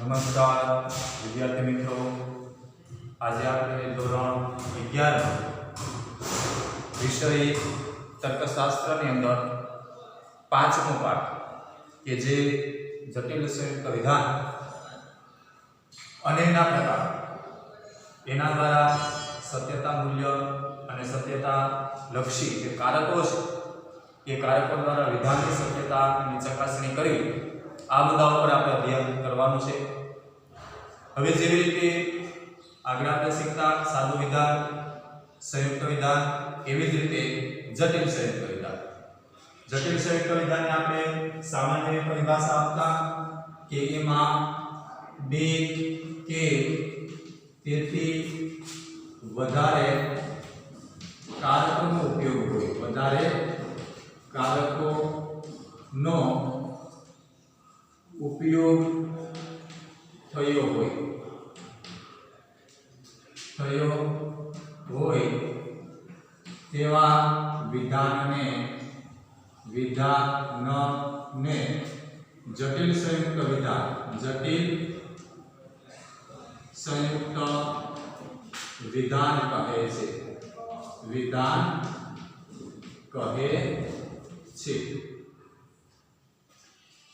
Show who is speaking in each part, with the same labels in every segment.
Speaker 1: नमस्कार विद्यार्थी मित्रों, आज आपने धोरण 11 विषय तर्कशास्त्र अंदर 5मो पाठ के जे जटिल संयुक्त विधान અને એના પ્રકાર એના દ્વારા સત્યતા મૂલ્ય અને સત્યતા લક્ષી જે કારકો છે એ કારકો દ્વારા વિધાનની સત્યતાની ચકાસણી કરી આ મુદ્દા ઉપર આપણે અધ્યયન કરવાનું છે। હવે જેવી રીતે આગળ આપણે શીખતા સાદું વિધાન, સંયુક્ત વિધાન, એવી જ રીતે જટિલ સંયુક્ત વિધાન। જટિલ સંયુક્ત વિધાનને આપણે સામાન્ય પરિભાષા આપતા કે એમાં બે કે તેથી વધારે કારકોનો ઉપયોગ હોય, વધારે કારકોનો ઉપયોગ થયો હોય તેવા વિધાનને જટિલ સંયુક્ત વિધાન, જટિલ संयुक्त विधान कहे छे, विधान कहे छे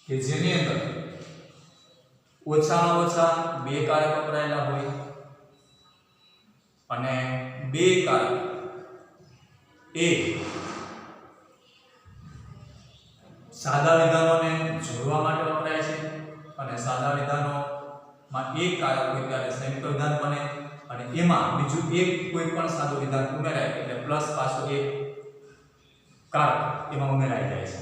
Speaker 1: के जेनी अंदर ओछामां ओछा बे कारक वपरायेला होय अने बे कारक ए सादा विधानोने जोड़वा माटे वपराय छे अने सादा विधानो में एक कारक होय त्यारे संयुक्त विधान बने अने एमां बीजुं एक कोईपण सादुं विधान उमेराय एटले प्लस पाछो एक कारक एमां उमेराई जाय छे।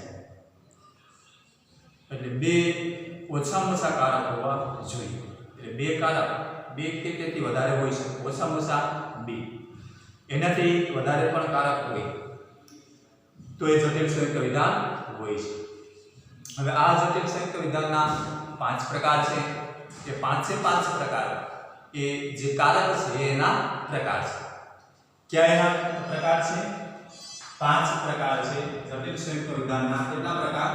Speaker 1: एटले बे ओछामां ओछा कारक होवा जोईए। एटले बे कारक बे के तेथी वधारे होई छे, ओछामां ओछा बे, एनाथी वधारे पण कारक होय तो ए जटिल संयुक्त विधान होय छे। हवे आ जटिल संयुक्त विधानना 5 प्रकार छे। ये 5 से 5 प्रकार ये जे कारक है एना प्रकार है। क्या एना प्रकार है? 5 प्रकार है जटिल संयुक्त विधान ना। कितना प्रकार?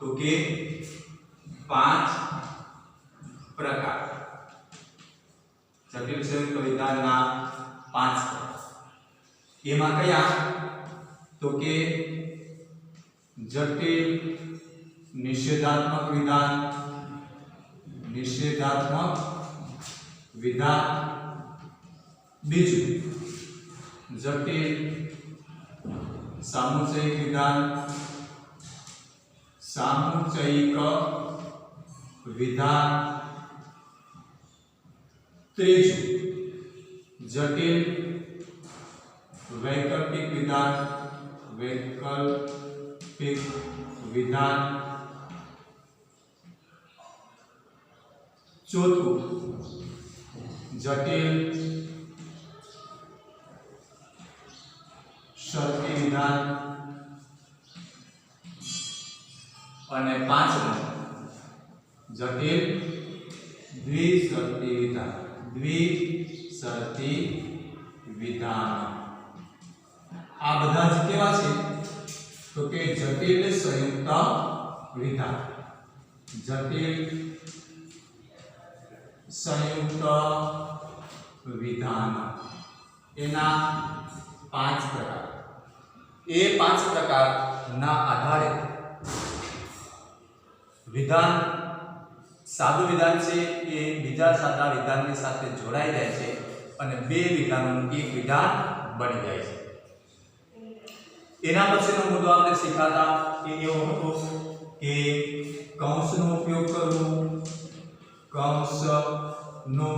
Speaker 1: तो के 5 प्रकार जटिल संयुक्त विधान ना 5 प्रकार। एमा कया? तो के जटिल निषेधात्मक विधान, निषेधात्मक विधान, बीजू जटिल सामुच्चयिक विधान, सामुच्चयिक विधान, त्रीजू जटिल वैकल्पिक विधान, वैकल्पिक विधान, चौथु जटिल शर्ती विधान और पांचमु जटिल द्विशर्ती विधान, द्विशर्ती विधान। आ बधा ज केवा छे? तो के जटिल संयुक्त विधान, जटिल संयुक्त विधान एना 5 प्रकार। ए 5 प्रकार ना आधारे विधान सादु विधान छे ए बीजा सादा विधान साथे जोड़ाई जाय छे अने बे विधानों एक विधान बनी जाय छे। एना पछीनो मुद्दो आपणे शीखाता ए एवो हतो के कौंसनो उपयोग करवो, कौंस नो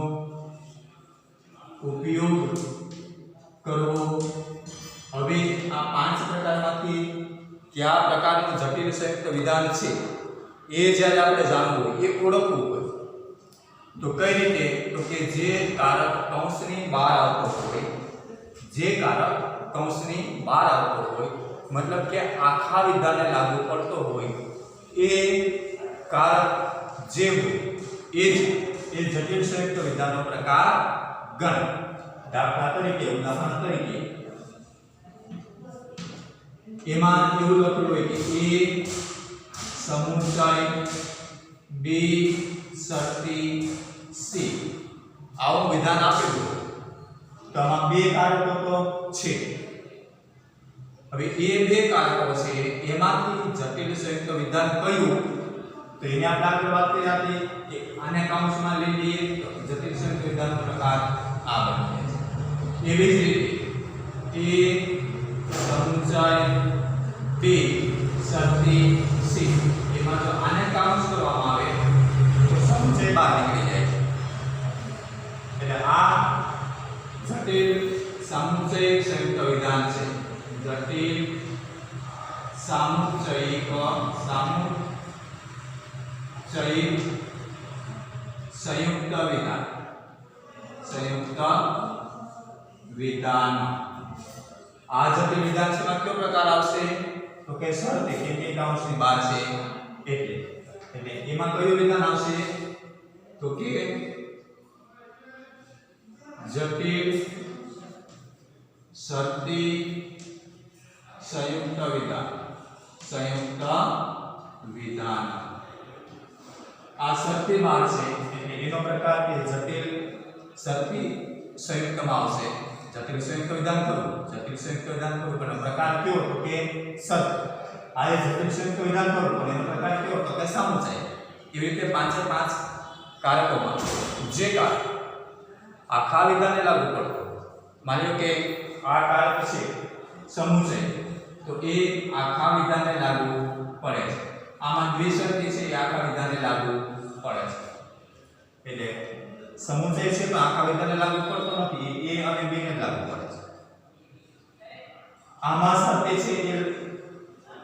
Speaker 1: उपयोग करवो। हवे आ 5 प्रकारमांथी क्या प्रकारनुं जटिल संयुक्त विधान छे ए ज्यारे आपणे जाणवुं होय, ए ओळखवुं होय तो कई रीते? तो के जे कारक कौंसनी बहार आवतो होय, जे कारक कौंसनी बहार आवतो होय मतलब के आखा विधानने लागू पड़तो होय ए कारक जे होय ए जटिल संयुक्त विधानों प्रकार गण। दाखला तरीके उदाहरण तरीके एमां एवुं लखेलुं होय के ए समुच्चय, बी શરતી સી આવું વિધાન આપેલું તો આમાં બે કારકો તો છે. હવે એ બે કારકો છે એમાંથી જટિલ સંયુક્ત વિધાન કયું તો એને આપણે આગળ વાત કરી હતી કે આને કૌંસમાં લઈ લઈએ તો જટિલ સંયુક્ત વિધાનનો પ્રકાર આ બને છે. એવી જ રીતે એ સમુચય બે શરતી સી એમાં જો આને કૌંસ કરવામાં આવે તો સમુચય બહાર નીકળી જાય છે. એટલે આ જટિલ સામુચયિક સંયુક્ત વિધાન છે. જટિલ સામુચયિક સંયુક્ત વિધાન આ જટિલ વિધાન છે કયો પ્રકાર આવશે તો કે શરતી કેમ કે કૌંસની બહાર છે એટલે એમાં કયું વિધાન આવશે તો કે જટિલ શરતી સંયુક્ત વિધાન આ શરતી બહાર છે એટલે એનો પ્રકાર કે જટિલ શરતી સંયુક્તમાં આવશે. જટિલ સંયુક્ત વિધાન કરું પણ પ્રકાર કયો તો કે શરત. આ જટિલ સંયુક્ત વિધાન કરું પણ એનો પ્રકાર કયો તો કે સમુચય. એવી રીતે પાંચે પાંચ કારકોમાં જે કારક આખા વિધાનને લાગુ પડતો માની લો કે આ કારક છે સમુચય તો એ આખા વિધાનને લાગુ પડે છે. આમાં દ્વિશરતી છે એ આખા વિધાનને લાગુ પડે છે. એટલે સમુચય છે પણ આખા વિધાનને લાગુ પડતો નથી એ અને b ને લાગુ પડે છે. આમાં શરતી છે એ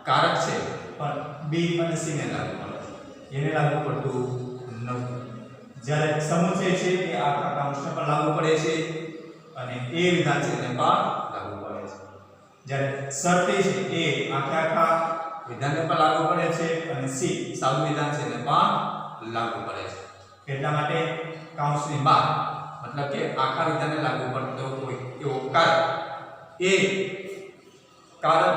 Speaker 1: કારક છે પણ b અને c ને લાગુ પડે છે એને લાગુ પડતું નથી. જ્યારે સમુચય છે એ આખા કૌંસને પણ લાગુ પડે છે અને એ વિધાન છે એને પણ લાગુ પડે છે. જ્યારે શરતી છે એ આખા વિધાનને પણ લાગુ પડે છે અને c સાદું વિધાન છે એને પણ લાગુ પડે છે. એટલા માટે કૌંસની બહાર મતલબ કે આખા વિધાનને લાગુ પડતો હોય એવો કારક એ કારક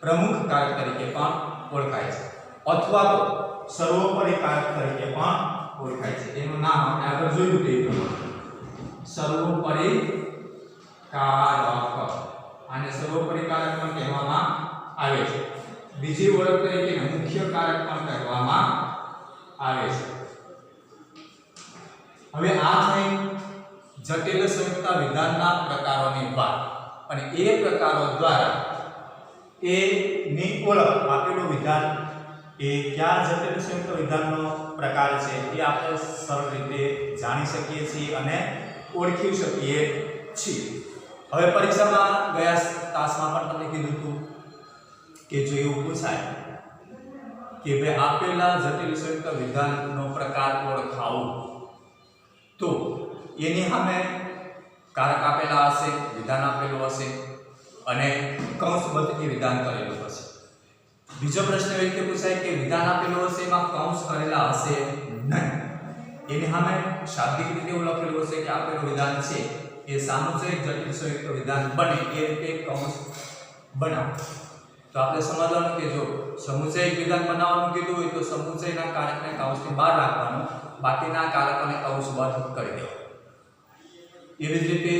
Speaker 1: પ્રમુખ કારક તરીકે પણ ઓળખાય છે અથવા તો સર્વોપરી કારક તરીકે પણ ઓળખાય છે. એનું નામ આપણે આગળ જોયું તે સર્વોપરી કારક. આને સર્વોપરી કારક પણ કહેવામાં આવે છે. બીજી ઓળખ તરીકે મુખ્ય કારક પણ કહેવામાં આવે છે. હવે આ થઈ જટિલ સંયુક્ત વિધાનના પ્રકારોની વાત અને એ પ્રકારો દ્વારા એ ની ઓળખ આપેલું વિધાન એ કયા જટિલ સંયુક્ત વિધાનનો પ્રકાર છે એ આપણે સરળ રીતે જાણી શકીએ છીએ અને ઓળખી શકીએ છીએ. હવે પરીક્ષામાં ગયા તાસમાં પણ તમને કીધું હતું કે જો એવું પૂછાય કે ભાઈ આપેલા જટિલ સંયુક્ત વિધાનનો પ્રકાર ઓળખાવો તો એની સામે કારક આપેલા હશે, વિધાન આપેલું હશે અને કૌંસબદ્ધ એ વિધાન કરેલું હશે. બીજો પ્રશ્ન એવી રીતે પૂછાય કે વિધાન આપેલું હશે એમાં કૌંસ કરેલા હશે નહીં. એની સામે શાબ્દિક રીતે એવું લખેલું હશે કે આપેલું વિધાન છે એ સામુચયિક જટિલ સંયુક્ત વિધાન બને એ રીતે કૌંસ બનાવો. તો આપણે સમજવાનું કે જો સમુચયિક વિધાન બનાવવાનું કીધું હોય તો સમુચયના કારકને કૌંસની બહાર રાખવાનું, બાકીના કારકોને કૌંસબદ્ધ કરી દેવાનું. એવી જ રીતે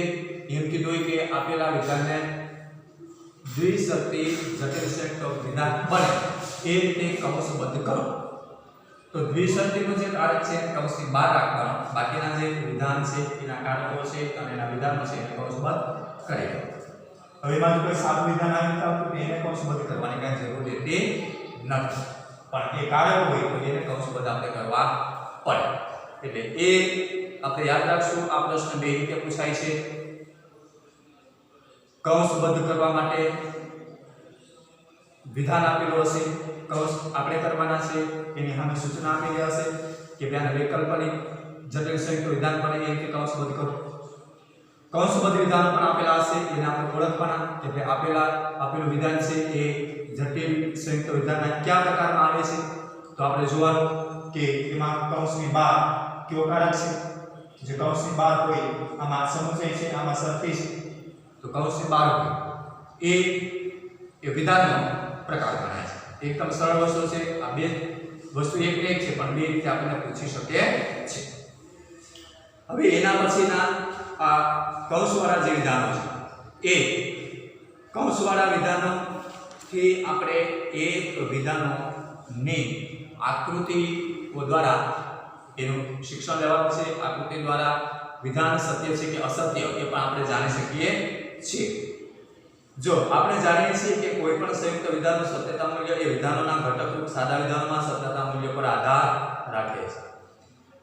Speaker 1: એમ કીધું હોય કે આપેલા વિધાનને દ્વિશરતી જટિલ સંયુક્ત વિધાન બને એ રીતે કૌંસબદ્ધ કરો. તો દ્વિશરતીનું જે કારક છે એને કૌંસની બહાર રાખવાનું, બાકીના જે વિધાન છે એના કારકો છે અને એના વિધાનો છે એને કૌંસબદ્ધ કરી દેવાનું. હવે એમાં જો કોઈ સાદું વિધાન આવી તો એને કૌંસબદ્ધ કરવાની કાંઈ જરૂર રહેતી નથી, પણ એ કારક હોય તો એને કૌંસબદ્ધ આપણે કરવા પડે. એટલે એ આપણે યાદ રાખશું. આ પ્રશ્ન બે રીતે પૂછાય છે. કૌંસબદ્ધ કરવા માટે વિધાન આપેલું હશે, કૌંસ આપણે કરવાના છે, એની સામે સૂચના આપેલી હશે કે ભાઈ વૈકલ્પિક જટિલ સંયુક્ત વિધાન બને એ રીતે કૌંસબદ્ધ કરો. કૌંસબદ્ધ વિધાનો પણ આપેલા હશે, એને આપણે ઓળખવાના કે ભાઈ આપેલું વિધાન છે એ જટિલ સંયુક્ત વિધાનના કયા પ્રકારમાં આવે છે. તો આપણે જોવાનું કે એમાં કૌંસની બહાર કયો કારક છે. જે કૌંસની બહાર હોય આમાં સમુચય છે, આમાં શરતી છે, તો કૌંસની બહાર હોય એ વિધાનનો પ્રકાર ગણાય છે. એકદમ સરળ વસ્તુ છે. આ બે વસ્તુ એક ને એક છે પણ બે રીતે આપણને પૂછી શકે છે। હવે એના પછીના આ કૌંસવાળા જે વિધાનો છે એ કૌંસવાળા વિધાનોથી આપણે એ વિધાનોની આકૃતિઓ દ્વારા એનું શિક્ષણ લેવાનું છે। આકૃતિ દ્વારા વિધાન સત્ય છે કે અસત્ય એ પણ આપણે જાણી શકીએ છીએ। જો આપણે જાણીએ છીએ કે કોઈ પણ સંયુક્ત વિધાનનું સત્યતા મૂલ્ય એ વિધાનોના ઘટકરૂપ સાદા વિધાનોમાં સત્યતા મૂલ્ય પર આધાર રાખે છે।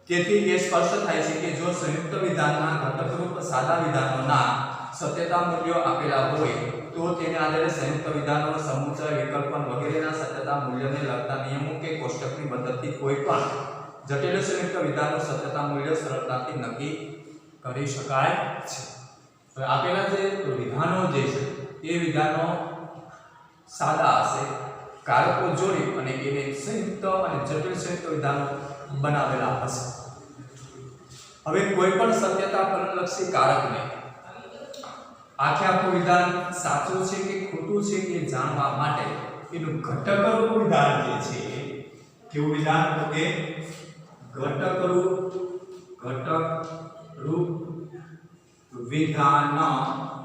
Speaker 1: તેથી એ સ્પષ્ટ થાય છે કે જો સંયુક્ત વિધાનના ઘટકરૂપ સાદા વિધાનોના સત્યતા મૂલ્યો આપેલા હોય તો તેના આધારે સંયુક્ત વિધાનો સમુચ્ચય વિકલ્પન વગેરેના સત્યતા મૂલ્યને લગતા નિયમો કે કોષ્ટકની મદદથી કોઈ પણ જટિલ સંયુક્ત વિધાનનું સત્યતા મૂલ્ય સરળતાથી નક્કી કરી શકાય છે। તો આપેલા જે વિધાનો જે છે એ વિધાનો સાદા હશે, કારકો જોડી અને એને સંયુક્ત અને જટિલ સંયુક્ત વિધાનો બનાવેલા હશે। હવે કોઈ પણ સત્યતા પરિલક્ષી કારકને આખું વિધાન સાચું છે કે ખોટું છે એ જાણવા માટે એનું ઘટકરૂપ વિધાન જે છે કેવું વિધાન તો કે ઘટકરૂપ વિધાનની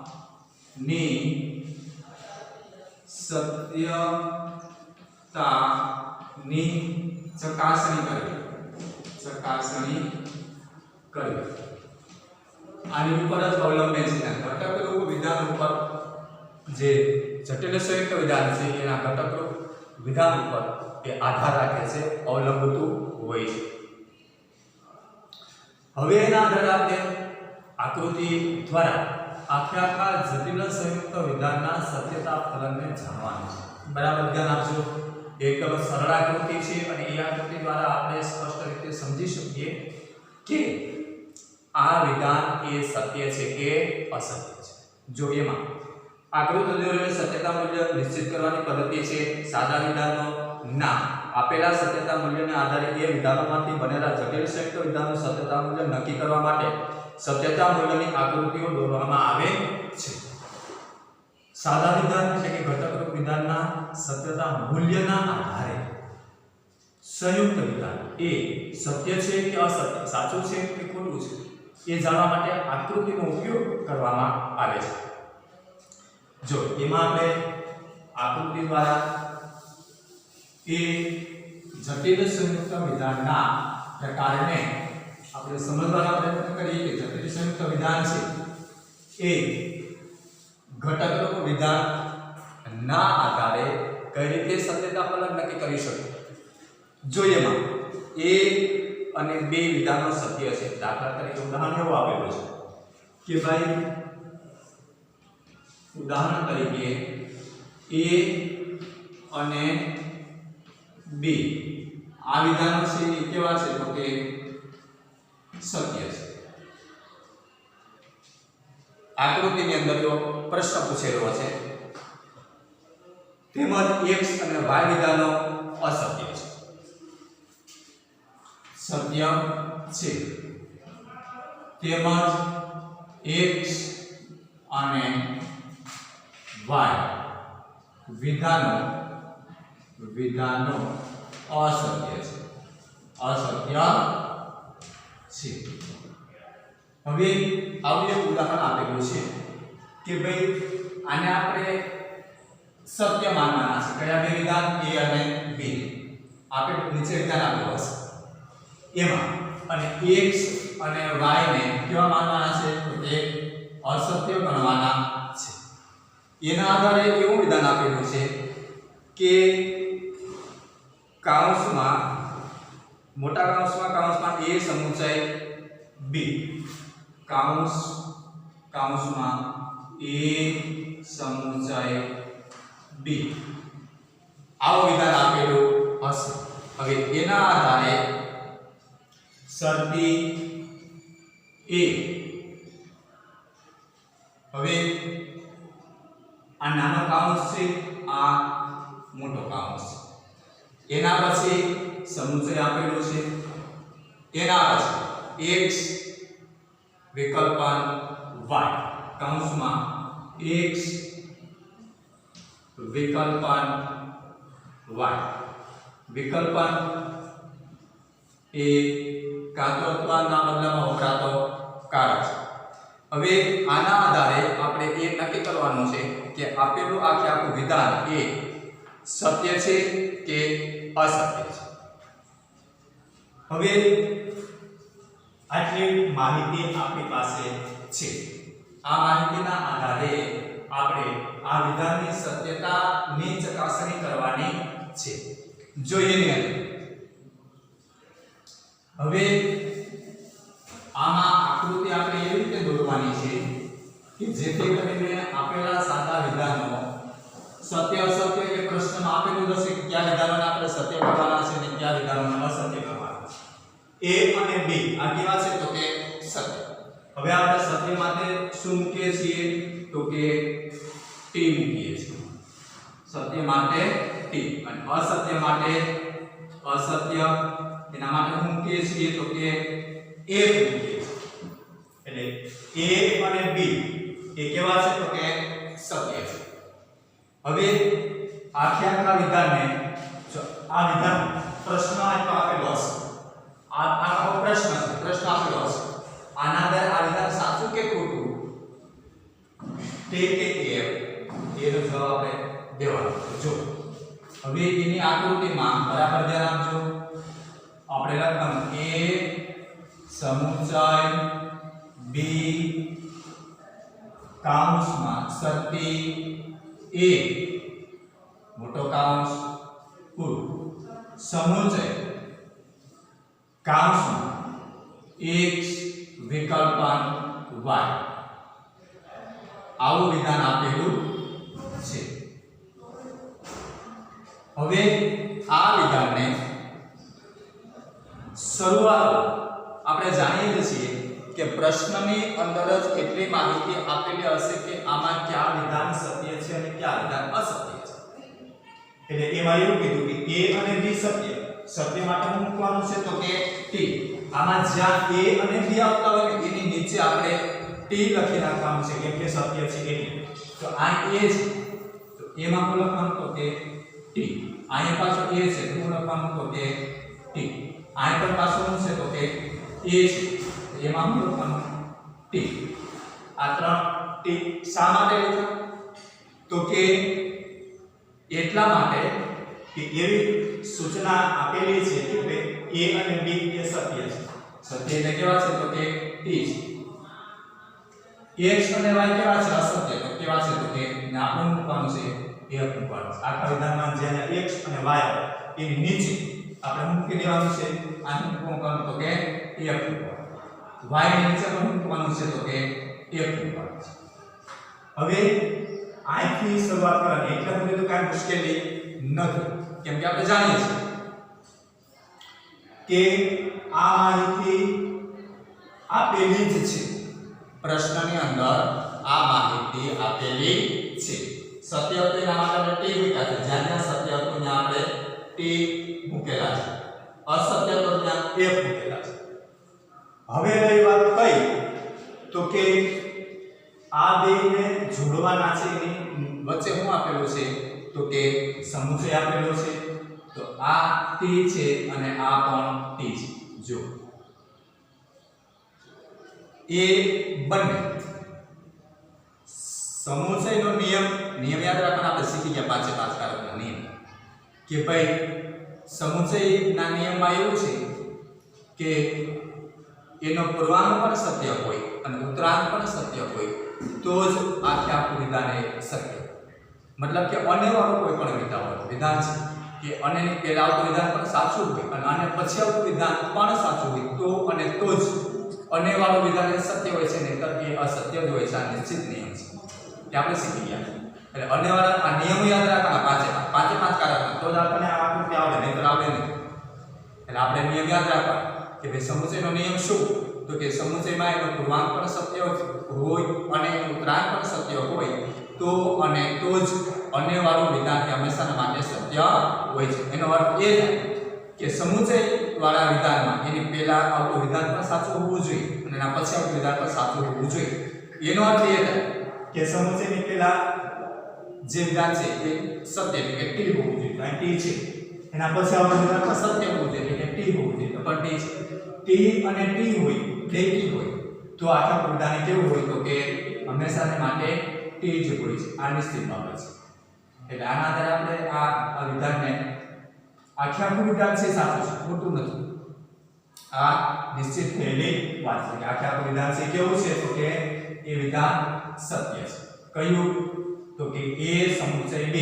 Speaker 1: સત્યતાની ચકાસણી કરવી આની ઉપર જ અવલંબે છે। ઘટકરૂપ વિધાન ઉપર જે જટિલ સંયુક્ત વિધાન છે એના ઘટકરૂપ વિધાન ઉપર એ આધાર રાખે છે, અવલંબતું હોય છે। હવે એના આધારે આપણે આકૃતિ દ્વારા આખા જટિલ સંયુક્ત વિધાનના સત્યતા ફલનને જાણવાનું છે। બરાબર ધ્યાન આપજો। એકદમ સરળ આકૃતિ છે અને એ આકૃતિ દ્વારા આપણે સ્પષ્ટ રીતે સમજી શકીએ કે આ વિધાન એ સત્ય છે કે અસત્ય છે। જો એમાં આકૃતિ દોરેલી સત્યતા મૂલ્ય નિશ્ચિત કરવાની પદ્ધતિ છે સાદા વિધાનો ના આપેલા સત્યતા મૂલ્યને આધારે એ વિધાનોમાંથી બનેલા જટિલ સંયુક્ત વિધાનનું સત્યતા મૂલ્ય નક્કી કરવા માટે સત્યતા મૂલ્યની આકૃતિઓ દોરવામાં આવે છે। સાદા વિધાન એટલે કે ઘટકરૂપ વિધાનના સત્યતા મૂલ્યના આધારે સંયુક્ત વિધાન એ સત્ય છે કે અસત્ય, સાચું છે કે ખોટું છે એ જાણવા માટે આકૃતિનો ઉપયોગ કરવામાં આવે છે। જો એમાં આપણે આકૃતિ દ્વારા એ જટિલ સંયુક્ત વિધાનના પ્રકારને આપણે સમજવાનો પ્રયત્ન કરીએ કે જટિલ સંયુક્ત વિધાન છે એ ઘટકરૂપ વિધાનના આધારે કઈ રીતે સત્યતા ફલન નક્કી કરી શકે। જો એમાં એ અને બે વિધાનો સત્ય છે, દાખલા તરીકે ઉદાહરણ એવું આપેલું છે કે ભાઈ ઉદાહરણ તરીકે a અને b આ વિધાનો છે એ કેવા છે તો કે સત્ય છે। આકૃતિની અંદર જો પ્રશ્ન પૂછેલો છે તેમજ x અને y વિધાનો અસત્ય છે, સત્ય છે તેમજ x અને y વિધાનો અસત્ય છે। હવે આવું એક ઉદાહરણ આપેલું છે કે ભાઈ આને આપણે સત્ય માનવાના છે। કયા બે વિધાન a અને b આપણે નીચે વિધાન આપેલું હશે એમાં અને x અને y ને કેવા માનવાના છે તો તે અસત્ય ગણવાના છે। એના આધારે એવું વિધાન આપેલું છે કે કૌંસમાં મોટા કૌંસમાં a સમુચ્ચય b કૌંસમાં a સમુચ્ચય b આવું વિધાન આપેલું હશે। હવે એના આધારે શરતી a હવે આ નાનો કૌંસ છે આ મોટો કૌંસ છે એના પછી સમુચ્ચય આપેલું છે એના પછી x વિકલ્પન y કૌંસમાં x વિકલ્પન y વિકલ્પન એ કાં તો અથવાના બદલામાં વપરાતો કારક છે. હવે આના આધારે આપણે એ નક્કી કરવાનું છે કે આપેલું આખું વિધાન એ સત્ય છે કે અસત્ય છે. હવે આટલી માહિતી આપણી પાસે છે. આ માહિતીના આધારે આપણે આ વિધાનની સત્યતાની ચકાસણી કરવાની છે. જોઈએ ને હવે આમાં આકૃતિ આપણે એવી રીતે દોરવાની છે કે જેથી કરીને આપેલા સાદા વિધાનો સત્ય અસત્ય એ પ્રશ્નમાં આપેલું હશે કે કયા વિધાનોને આપણે સત્ય કરવાના છે અને કયા વિધાનોને અસત્ય કરવાના છે. A અને B આ કેવા છે તો કે સત્ય. હવે આપણે સત્ય માટે શું મૂકીએ છીએ તો કે T મૂકીએ છીએ. સત્ય માટે T અને અસત્ય માટે અસત્ય એના માટે શું મૂકીએ છીએ તો કે A મૂકીએ છીએ. એટલે A અને B એ કેવા છે તો કે સત્ય છે. હવે આખા વિધાનને જો આ વિધાન પ્રશ્ન આપેલો હશે. આ આખો પ્રશ્ન છે. પ્રશ્ન આપેલો હશે. આના આધારે આ વિધાન સાચું કે ખોટું તે કે એમ એનો જવાબ આપણે દેવાનો. જો હવે એની આકૃતિમાં બરાબર ધ્યાન આપજો. આપણે લખવાનું A સમુચય B કાઉન્સમાં સત્ય A મોટો કાઉન્સ પૂરું સમુચય કાઉન્સમાં x વિકલ્પન y આવું વિધાન આપેલું છે. હવે આ વિધાનને શરૂઆત આપણે જાણીએ છીએ કે પ્રશ્નની અંદર જ એટલી માહિતી આપેલી હશે કે આમાં કયા વિધાન સત્ય છે અને કયા વિધાન અસત્ય છે. એટલે એમાં એવું કીધું કે A અને B સત્ય. સત્ય માટે શું મૂકવાનું છે તો કે T. આમાં જ્યાં A અને B આવતા હોય એની નીચે આપણે T લખી નાખવાનું છે કેમ કે સત્ય છે એટલે. તો આ A છે તો એમાં શું લખવાનું તો કે T. અહીંયા પાછો A છે તો શું લખવાનું તો કે T. અહીં પણ પાછું શું છે તો કે A છે એમાં શું લખવાનું T. આ ત્રણ T શા માટે લખ્યા તો કે એટલા માટે કે એવી સૂચના આપેલી છે કે ભાઈ A અને B એ સત્ય છે. સત્ય એટલે કેવા છે તો કે T છે. x અને y કેવા છે અસત્ય તો કેવા છે તો કે આપણે મૂકવાનું છે f મૂકવાનું છે. આખા વિધાનમાં જેને x અને y એની નીચે આપણે મૂકી દેવાનું છે. આને મૂકવાનું તો કે f મૂકવાનું. y ની નીચે પણ મૂકવાનું છે તો કે f મૂકવાનું છે. હવે આથી શરૂઆત કરવાની એટલે બધું તો કાંઈ મુશ્કેલી નથી કેમ કે આપણે જાણીએ છીએ કે આ માહિતી આપેલી જ છે. પ્રશ્નની અંદર આ માહિતી આપેલી છે. સત્ય હતું એના માટે આપણે T મૂક્યા છે. જ્યાં જ્યાં સત્ય હતું ત્યાં આપણે T મૂકેલા છે. અસત્ય તો ત્યાં F મૂકેલા છે. હવે રહી વાત કઈ તો કે આ બેને જોડવાના છે. એની વચ્ચે શું આપેલું છે તો કે સમુચય આપેલો છે. તો આ T છે અને આ પણ T છે. જો એ બંને સમુચયનો નિયમ યાદ રાખવાનો. આપણે શીખી ગયા પાંચે પાંચ કારકનો નિયમ કે ભાઈ સમુચયના નિયમમાં એવું છે કે એનો પૂર્વાંક પણ સત્ય હોય અને ઉત્તરાંક પણ સત્ય હોય તો જ આખું વિધાન એ સત્ય. મતલબ કે અને વાળું કોઈ પણ વિધાન છે કે અને પહેલા આવતું વિધાન પણ સાચું હોય અને આને પછી આવતું વિધાન પણ સાચું હોય તો અને તો જ અને વાળું વિધાન એ સત્ય હોય છે નહીંતર એ અસત્ય જ હોય છે. આ નિશ્ચિત નિયમ છે કે આપણે શીખી ગયા. એટલે અને વાળા આ નિયમો યાદ રાખવાના પાંચે પાંચ કારકના તો જ આપણને આ આકૃતિ આવડે નહીંતર આવડે નહીં. એટલે આપણે નિયમ યાદ રાખવા કે ભાઈ સમુચયનો નિયમ શું તો કે સમુચયમાં એનો પૂર્વાંક પણ સત્ય હોય અને ઉત્તરાંક પણ સત્ય હોય તો અને તો જ અને વાળું વિધાન એ હંમેશા માટે સત્ય હોય છે. એનો અર્થ એ થાય કે સમુચય વાળા વિધાનમાં એની પહેલા આવતું વિધાન પણ સાચું હોવું જોઈએ અને એના પછી આવતું વિધાન પણ સાચું હોવું જોઈએ. એનો અર્થ એ થાય કે સમુચયની પહેલા જે વિધાન છે એ સત્ય એટલે કે T હોવું જોઈએ. અહીં T છે એના પછી આવવાનું વિધાનમાં સત્ય હોવું જોઈએ એટલે કે t હોવું જોઈએ તો પણ t અને t હોય બે t હોય તો આખા વિધાન કેવું હોય તો કે હંમેશાને માટે t જ હોય છે આ નિશ્ચિત બાબત છે એટલે આના આધારે આપણે આ વિધાનને આખું વિધાન છે સાચું છે ખોટું નથી આ નિશ્ચિત થયેલી વાત છે કે આખું વિધાન છે કેવું છે તો કે એ વિધાન સત્ય છે કયું તો કે a સમુચય b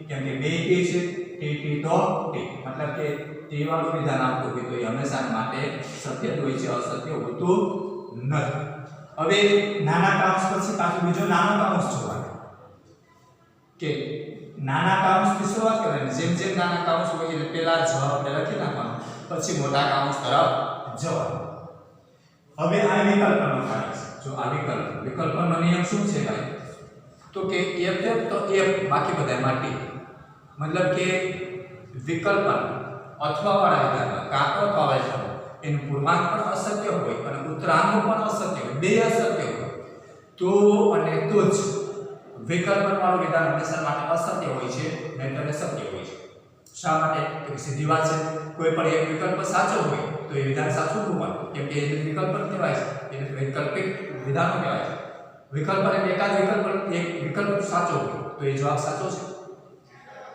Speaker 1: કેમ કે બે કે છે t તો t મતલબ કે t વાળું વિધાન આપતું હોય તો એ હંમેશા માટે સત્ય જ હોય છે અસત્ય હોતું નથી હવે નાના કાઉન્સ પછી પાછું બીજો નાનો કાઉન્સ જોવાનો કે નાના કાઉન્સથી શરૂઆત કરવાની જેમ જેમ નાના કાઉન્સ હોય એટલે પહેલા જવાબ આપણે લખી નાખવાનો પછી મોટા કાઉન્સ તરફ જવાનું હવે આ વિકલ્પનો કાર્ય છે જો આ વિકલ્પનો નિયમ શું છે ભાઈ તો કે f તો f બાકી બધા માટે મતલબ કે વિકલ્પન અથવા વાળા વિધાનમાં કાં તો આવે છે એનું પૂર્ણાંક પણ અસત્ય હોય અને ઉત્તરાંક પણ અસત્ય હોય બે અસત્ય હોય તો અને તો જ વિકલ્પન વાળું વિધાન હંમેશા માટે અસત્ય હોય છે નહીંતર સત્ય હોય છે શા માટે તો સીધી વાત છે કોઈ પણ એક વિકલ્પ સાચો હોય તો એ વિધાન સાચું હોવાનું કેમ કે એ વિકલ્પન કહેવાય છે એને વૈકલ્પિક વિધાનો કહેવાય છે વિકલ્પન એટલે એકાદ વિકલ્પ સાચો હોય તો એ જવાબ સાચો છે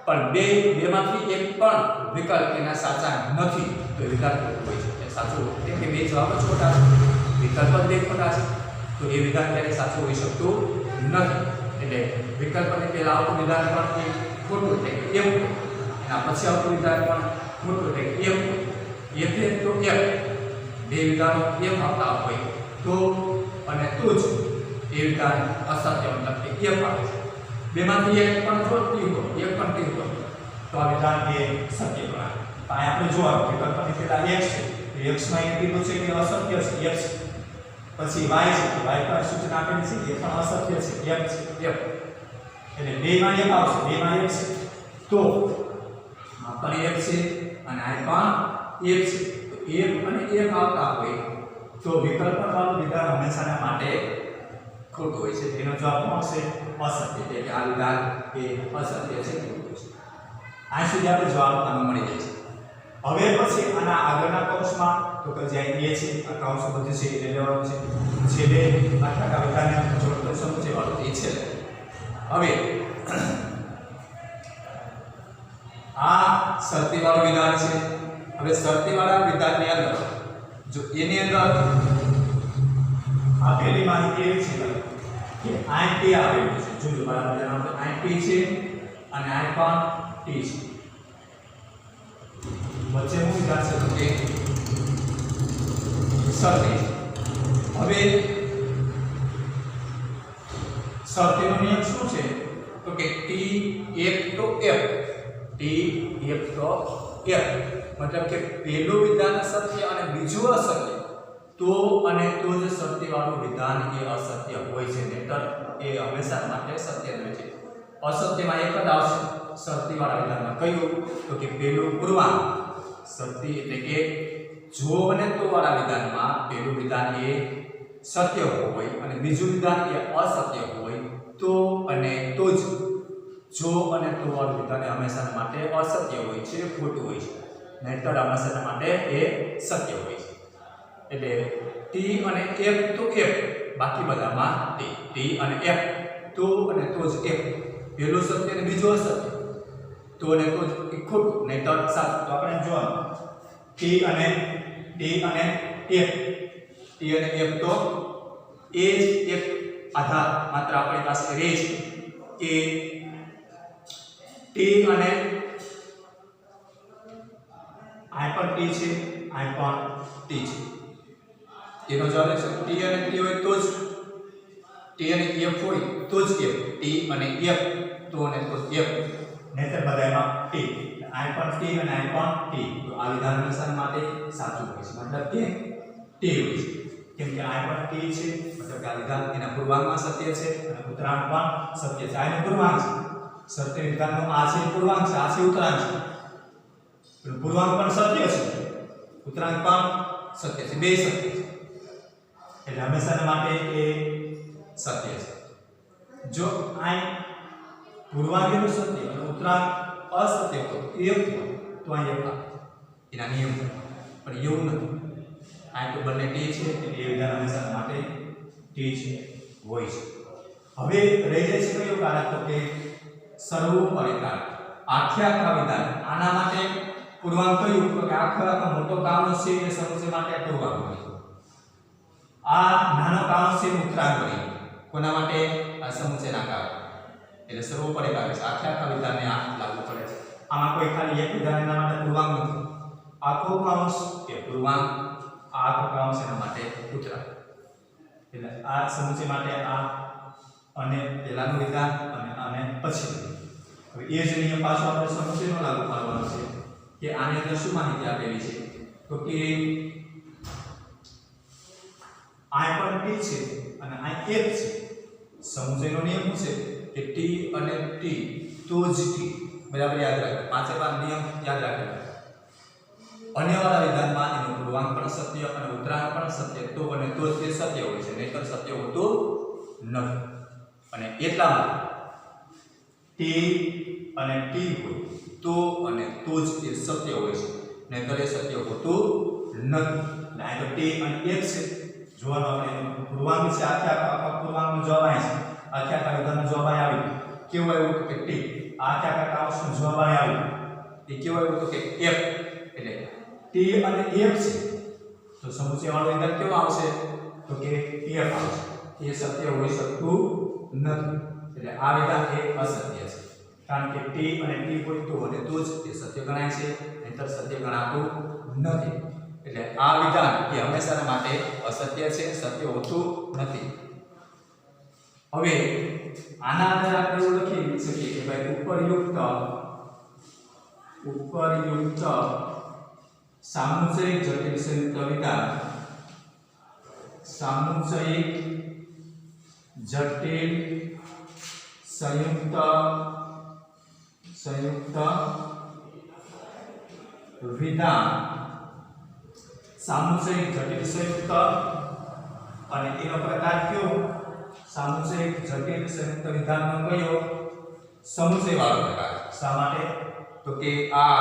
Speaker 1: પણ બેમાંથી એક પણ વિકલ્પ એના સાચા નથી તો એ વિધાન ખોટું હોય છે એ સાચું કેમ કે બે જવાબ જ ખોટા છે વિકલ્પ જ બે ખોટા છે તો એ વિધાન ક્યારેય સાચું હોઈ શકતું નથી એટલે વિકલ્પને પહેલા આવતું વિધાન પણ એ ખોટું એટલે કે એમ એના પછી આવતું વિધાન પણ ખોટું એટલે કે એમ એટલે તો એમ બે વિધાનો એમ આવતા હોય તો અને તો જ એ વિધાન અસત્ય મતલબ કે એમ આવે છે બેમાંથી એક પણ જો ટી હોય એક પણ ટી હોય તો આ વિધાન એ સત્ય ગણાય તો આ આપણે જોવા વિકલ્પની પહેલા x છે x માં એ કીધું છે કે અસત્ય છે x પછી y છે y પર સૂચના આપેલી છે એ પણ અસત્ય છે f છે f એટલે બે માં એક આવશે બે માં એક છે તો આ પણ એક છે અને આ પણ એક છે તો એક અને એક આવતા હોય તો વિકલ્પન વાળું વિધાન હંમેશાના માટે ખોટું હોય છે એનો જવાબ મળશે અસત્ય એટલે કે આ વિધાન એ અસત્ય છે ખોટું છે આ સુધી આપણે જવાબ આનો મળી જાય છે હવે પછી આના આગળના કૌંસમાં તો કે જ્યાં એ છે આ કૌંસ બધું છે એટલે લેવાનું છે છેલ્લે આખા વિધાનને જોડતો સમજે વાળું એ છે હવે આ શરતીવાળું વિધાન છે હવે શરતીવાળા વિધાનની અંદર જો એની અંદર આપેલી માહિતી એવી છે કે આ t આપેલું છે જોજો બરાબર જણાવો તો આ t છે અને આ પણ t છે વચ્ચે હું વિધાન છે તો કે શરતી હવે શરતીનો નિયમ શું છે તો કે t એક તો f t એક તો f મતલબ કે પહેલું વિધાન સત્ય અને બીજું અસત્ય તો અને તો જ શરતીવાળું વિધાન એ અસત્ય હોય છે નહીંતર એ હંમેશા માટે સત્ય રહે છે અસત્યમાં એક જ આવશે શરતીવાળા વિધાનમાં કયું તો કે પહેલું પૂર્વાંક શરતી એટલે કે જો અને તો વાળા વિધાનમાં પહેલું વિધાન એ સત્ય હોય અને બીજું વિધાન એ અસત્ય હોય તો અને તો જ જો અને તો વાળું વિધાન હંમેશા માટે અસત્ય હોય છે ખોટું હોય છે નહીંતર હંમેશા માટે એ સત્ય હોય છે એટલે t અને f તો f બાકી બધામાં t અને f તો અને તો જ f પહેલું સત્ય અને બીજું અસત્ય તો અને તો જ એ ખોટું નહીંતર સાચું તો આપણે જોવાનું t અને f તો એ જ એક આધાર માત્ર આપણી પાસે રહે છે કે t અને આ પણ t છે આ પણ t છે એનો જવાબ છે t અને t હોય તો જ t અને f હોય તો જ f t અને f તો અને તો f નહીંતર બધામાં t આ પણ t અને આ પણ t તો આ વિધાન હંમેશા માટે સાચું હોય છે મતલબ કે t હોય છે કેમ કે આ પણ t છે મતલબ કે આ વિધાન એના પૂર્વાંકમાં સત્ય છે અને ઉત્તરાંક પણ સત્ય છે આ એનો પૂર્વાંક છે સત્ય વિધાનનો આ છે પૂર્વાંક છે આ છે ઉત્તરાંક છે પૂર્વાંક પણ સત્ય છે ઉત્તરાંક પણ સત્ય છે બે સત્ય છે એટલે હંમેશા માટે એ સત્ય છે જો આ પૂર્વાંકનું સત્ય અને ઉત્તરાંક અસત્ય હોય તો અહીં f આવે એના નિયમ પણ એવું નથી આ તો બંને t છે એટલે એ વિધાન હંમેશા માટે t છે હોય છે હવે રહી જાય છે કયો કારક તો કે સર્વોપરી કારક આખા વિધાન આના માટે પૂર્વાંક કયું તો કે આખો મોટો કામનો છે એ સમસ્યા માટે પૂર્વાંક હોય આ નાનો કામનો છે ઉત્તરાંક હોય કોના માટે આ સમસ્યાના કારક એટલે સર્વોપરી કારક છે આખા વિધાનને આ લાગુ પડે છે આમાં કોઈ ખાલી એક વિધાન એના માટે પૂર્વાંક નથી આખો કાઉન્સ એ પૂર્વાંક આખો કાઉન્સ એના માટે ઉત્તરાંક એટલે આ સમસ્યા માટે આ અને પહેલાનું વિધાન અને પછી હવે એ જ નિયમ પાછો આપણે સમસ્યાનો લાગુ પાડવાનો છે કે આની અંદર શું માહિતી આપેલી છે તો કે આ પણ t છે અને આ f છે સમુચયનો નિયમ શું છે કે t અને t તો જ t બરાબર યાદ રાખો પાંચે પાંચ નિયમ યાદ રાખો અન્ય વાળા વિધાનમાં એનો પૂર્વાંક પણ સત્ય અને ઉત્તરાંક પણ સત્ય તો અને તો જ તે સત્ય હોય છે નહીંતર સત્ય હોતું નથી અને એટલામાં t અને t હોય તો અને તો જ તે સત્ય હોય છે નહીંતર એ સત્ય હોતું નથી એટલે આ તો t અને f છે જોવાનો આપણે પૂર્વાંક છે આખા પૂર્વાંકનો જવાબ આવે છે આખા વિધાનનો જવાબ આવ્યો કેવું આવ્યું કે t આખા કાઉન્સનો જવાબ આવ્યો એ કેવું આવ્યું તો કે f એટલે t અને f છે તો સમુચય વાળો વિધાન કેવો આવશે તો કે f આવશે એ સત્ય હોઈ શકતું નથી એટલે આ વિધાન એ અસત્ય છે કારણ કે t અને t હોય તો અને તો જ તે સત્ય ગણાય છે નહીંતર સત્ય ગણાતું નથી એટલે આ વિધાન એ હંમેશા માટે અસત્ય છે સત્ય હોતું નથી હવે આના આધારે આપણે એવું લખી શકીએ કે ભાઈ ઉપરયુક્ત સામુચયિક જટિલ સંયુક્ત વિધાન સામુચયિક જટિલ સંયુક્ત વિધાન સામુચયિક જટિલ સંયુક્ત અને એનો પ્રકાર કયો સામુચયિક જટિલ સંયુક્ત વિધાનનો કયો સમુચય વાળો પ્રકાર શા માટે તો કે આ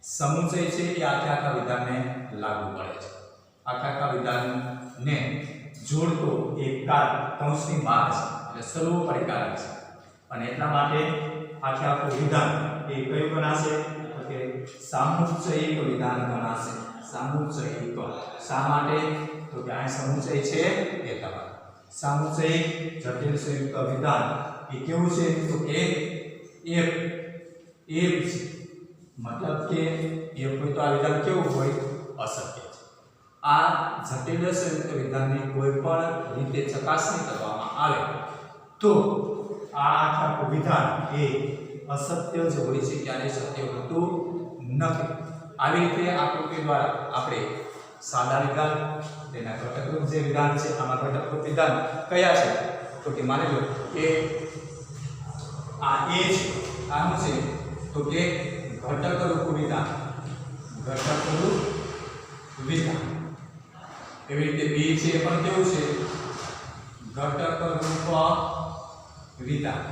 Speaker 1: સમુચય છે એ આખા વિધાનને લાગુ પડે છે આખા વિધાનને જોડતો એક કારક કૌંસની બહાર છે એટલે સર્વોપરી કારક છે અને એટલા માટે આખું વિધાન એ કયું ગણાશે તો કે સામુચયિક વિધાન ગણાશે સામુચયિક શા માટે તો કે આ સમુચય છે એટલા માટે સામુચયિક જટિલ સંયુક્ત વિધાન એ કેવું છે તો કે f મતલબ કે એ કોઈ તો આ વિધાન કેવું હોય અસત્ય છે આ જટિલ સંયુક્ત વિધાનની કોઈ પણ રીતે ચકાસણી કરવામાં આવે તો આ આખું વિધાન એ અસત્ય જ હોય છે ક્યારે સત્ય હોતું નથી આવી રીતે આકૃતિ દ્વારા આપણે સાદા વિધાન તેના ઘટકરૂપ જે વિધાન છે આમાં ઘટકરૂપ વિધાન કયા છે તો કે માની લો કે આ a છે આનું છે તો કે ઘટકરૂપ વિધાન એવી રીતે b છે પણ કેવું છે ઘટકરૂપ વિધાન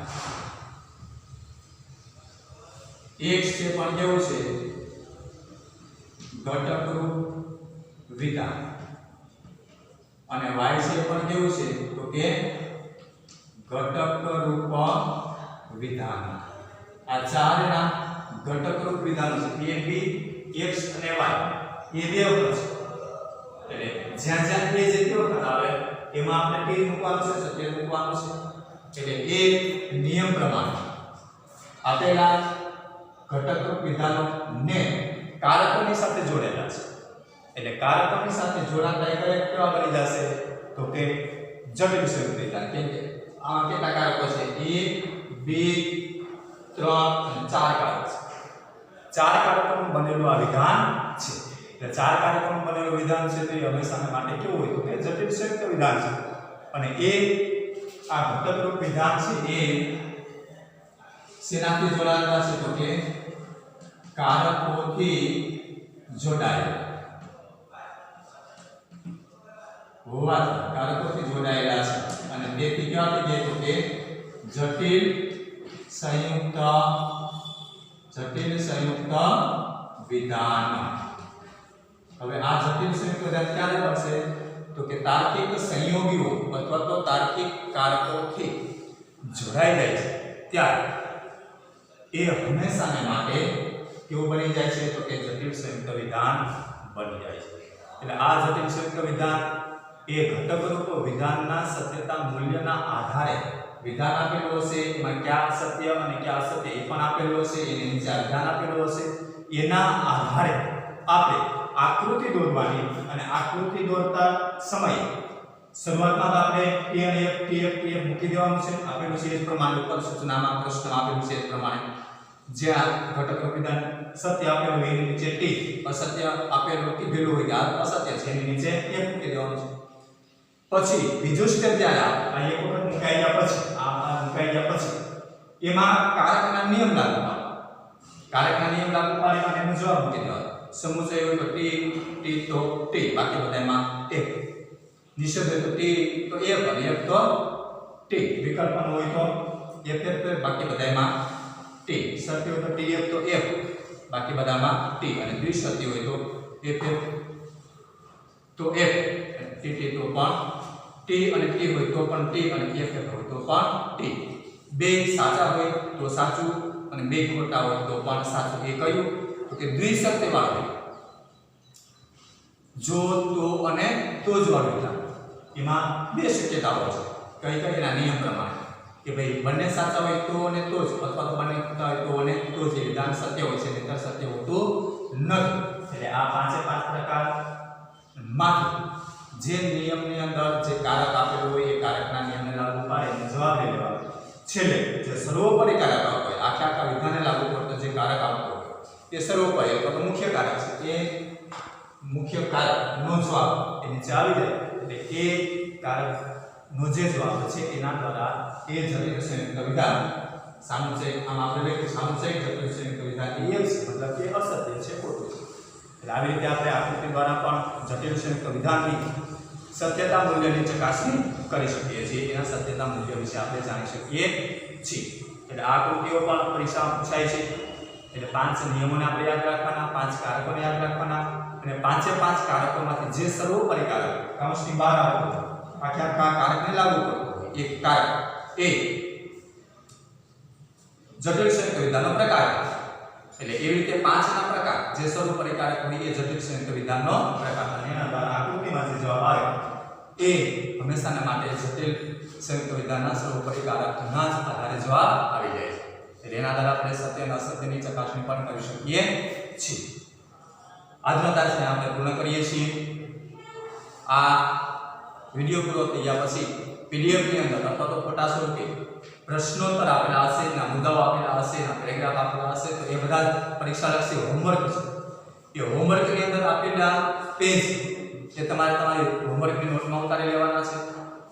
Speaker 1: x છે પણ કેવું છે ઘટકરૂપ વિધાન અને y છે પણ કેવું છે તો કે ઘટકરૂપ વિધાન આ ચારના ઘટકરૂપ વિધાનો છે a b x અને y એ બે વખત છે એટલે જ્યાં જ્યાં એ જે વખત આવે એમાં આપણે t મૂકવાનું છે સત્ય મૂકવાનું છે એટલે એ નિયમ પ્રમાણે આપેલા ઘટકરૂપ વિધાનો ને કારકોની સાથે જોડેલા છે એટલે કારકોની સાથે જોડાતા કેવા બની જશે તો કે જટિલ સંયુક્ત વિધાન કેમ કે આમાં કેટલા કારકો છે 1 2 3 અને 4 કારકો છે 4 કારકોનું બનેલું આ વિધાન છે એટલે 4 કારકોનું બનેલું વિધાન છે તો એ હંમેશા માટે કેવું હોય તો કે જટિલ સંયુક્ત વિધાન છે અને એ આ ઘટકરૂપ વિધાન છે એ શેનાથી જોડાયેલા છે તો કે કારકોથી જોડાયેલા હોવાથી કારકોથી જોડાયેલા છે અને તેથી ક્યાંથી કે તો કે જટિલ સંયુક્ત જટિલ સંયુક્ત વિધાન। હવે આ જટિલ સંયુક્ત વિધાન ક્યારે બનશે તો કે તાર્કિક સંયોગીઓ અથવા તો તાર્કિક કારકોથી જોડાઈ જાય છે ત્યારે એ હંમેશાને માટે કેવું બની જાય છે તો કે જટિલ સંયુક્ત વિધાન બની જાય છે। એટલે આ જટિલ સંયુક્ત વિધાન એ ઘટક રૂપ વિધાનના સત્યતા મૂલ્યના આધારે વિધાન આપેલું હશે એમાં ક્યાં સત્ય અને ક્યાં અસત્ય એ પણ આપેલું હશે એની નીચે વિધાન આપેલું હશે એના આધારે આપણે આકૃતિ દોરવાની અને આકૃતિ દોરતા સમયે શરૂઆતમાં આપણે t અને f મૂકી દેવાનું છે આપેલું છે એ પ્રમાણે ઉપર સૂચનામાં પ્રશ્ન આપેલું છે એ પ્રમાણે જ્યાં ઘટક રૂપ વિધાન સત્ય આપેલું હોય એની નીચે t અસત્ય આપેલું કીધેલું હોય કે આ અસત્ય છે એની નીચે f મૂકી દેવાનું છે। પછી બીજું સ્ટેપ જ્યારે આ એક વખત મુકાઈ ગયા પછી આ મુકાઈ ગયા પછી એમાં કારકના નિયમ લાગુ પાડો। કારકના નિયમ લાગુ પાડી અને એનો જવાબ મૂકી દેવાનો। સમુચય હોય તો t તો t બાકી બધામાં f, નિષેધ હોય તો t તો f અને f તો t, વિકલ્પન હોય તો f બાકી બધામાં t, સત્ય હોય તો tf તો f બાકી બધામાં t અને દ્વિસત્ય હોય તો ff તો f, tt તો પણ t અને t હોય તો પણ t અને ff હોય તો પણ t। બે સાચા હોય તો સાચું અને બે ખોટા હોય તો પણ સાચું। એ કયું તો કે દ્વિસત્ય વાળું જો તો અને તો જ વાળું વિધાન એમાં બે શક્યતાઓ છે કઈ કઈ એના નિયમ પ્રમાણે કે ભાઈ બંને સાચા હોય તો અને તો જ અથવા તો બંને ખોટા હોય તો અને તો જ વિધાન સત્ય હોય છે નહીંતર સત્ય હોતું નથી। એટલે આ પાંચે પાંચ પ્રકાર માંથી જે નિયમની અંદર જે કારક આપેલું હોય એ કારકના નિયમને લાગુ પાડીને જવાબ લઈ લેવાનો। છેલ્લે જે સર્વોપરી કારક આવતો હોય આખા વિધાનને લાગુ પડતો જે કારક આવતો હોય એ સર્વોપરી અથવા તો મુખ્ય કારક છે એ મુખ્ય કારકનો જવાબ એ નીચે આવી જાય એટલે એ કારકનો જે જવાબ છે એના દ્વારા એ જટિલ સંયુક્ત વિધાન સામુચય આમ આપણે લખ્યું સામુચય જટિલ સંયુક્ત વિધાન એ છે મતલબ કે અસત્ય છે ખોટું છે। એટલે આવી રીતે આપણે આકૃતિ દ્વારા પણ જટિલ સંયુક્ત વિધાનની સત્યતા મૂલ્યની ચકાસણી કરી શકીએ છીએ એના સત્યતા મૂલ્ય વિશે આપણે જાણી શકીએ છીએ। એટલે આ આકૃતિઓ પણ પરીક્ષામાં પૂછાય છે। એટલે પાંચ નિયમોને આપણે યાદ રાખવાના, પાંચ કારકોને યાદ રાખવાના અને પાંચે પાંચ કારકોમાંથી જે સર્વોપરી કારક કૌંસની બહાર આવતો આખા કારકને લાગુ કરતો એક કારક એ જટિલ સંયુક્ત વિધાનનો પ્રકાર। એટલે એવી રીતે પાંચના પ્રકાર જે સર્વોપરી કારક હોય એ જટિલ સંયુક્ત વિધાનનો પ્રકાર અને એના દ્વારા આકૃતિમાં જે જવાબ આવે એ હંમેશાના માટે જટિલ સંયુક્ત વિધાનના સર્વોપરી કારકના જ આધારે જવાબ આવી જાય છે। એટલે એના દ્વારા આપણે સત્ય અને અસત્યની ચકાસણી પણ કરી શકીએ છીએ। આજનો તાસ આપણે પૂર્ણ કરીએ છીએ। આ વિડિયો પૂરો થઈ ગયા પછી પીડીએફ ની અંદર અથવા તો ફોટા સ્વરૂપે પ્રશ્નોત્તર આપેલા હશે, એના મુદ્દાઓ આપેલા હશે, એના પેરેગ્રાફ આપેલા હશે તો એ બધા પરીક્ષાલક્ષી હોમવર્ક છે। એ હોમવર્કની અંદર આપેલા પેજ એ તમારે તમારી હોમવર્કની નોટમાં ઉતારી લેવાના છે।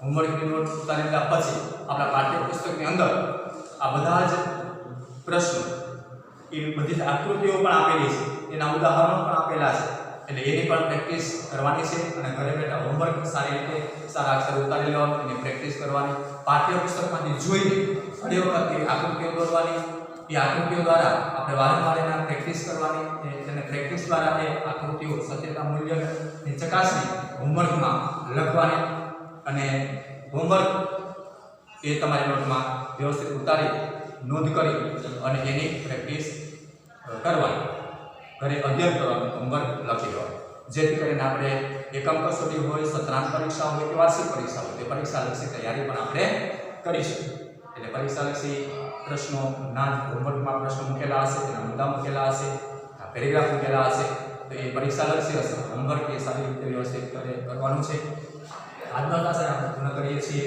Speaker 1: હોમવર્કની નોટ ઉતારી લીધા પછી આપણા પાઠ્યપુસ્તકની અંદર આ બધા જ પ્રશ્નો એ બધી જ આકૃતિઓ પણ આપેલી છે, એના ઉદાહરણો પણ આપેલા છે। એટલે એની પણ પ્રેક્ટિસ કરવાની છે અને ઘરે બેઠા હોમવર્ક સારી રીતે સારા અક્ષર ઉતારી લેવાનું, એની પ્રેક્ટિસ કરવાની, પાઠ્યપુસ્તકમાંથી જોઈને ઘણી વખત એ આકૃતિઓ દોરવાની, એ આકૃતિઓ દ્વારા આપણે વારંવાર એના પ્રેક્ટિસ કરવાની, અને પ્રેક્ટિસ દ્વારા એ આકૃતિઓ સત્યતા મૂલ્યની ચકાસણી હોમવર્કમાં લખવાની અને હોમવર્ક એ તમારી નોટમાં વ્યવસ્થિત ઉતારી નોંધ કરી અને એની પ્રેક્ટિસ કરવાની, ઘરે અધ્યયન કરવાનું, હોમવર્ક લખી લેવાનું, જેથી કરીને આપણે એકમ કસોટી હોય, સત્રાંત પરીક્ષા હોય કે વાર્ષિક પરીક્ષા હોય તે પરીક્ષાલક્ષી તૈયારી પણ આપણે કરી શકીએ। એટલે પરીક્ષાલક્ષી પ્રશ્નોના હોમવર્કમાં પ્રશ્નો મૂકેલા હશે, તેના મુદ્દા મૂકેલા હશે, પેરેગ્રાફ મૂકેલા હશે તો એ પરીક્ષાલક્ષી હશે। હોમવર્ક એ સારી રીતે વ્યવસ્થિત કરવાનું છે। આજનો ક્લાસ આપણે પૂર્ણ કરીએ છીએ।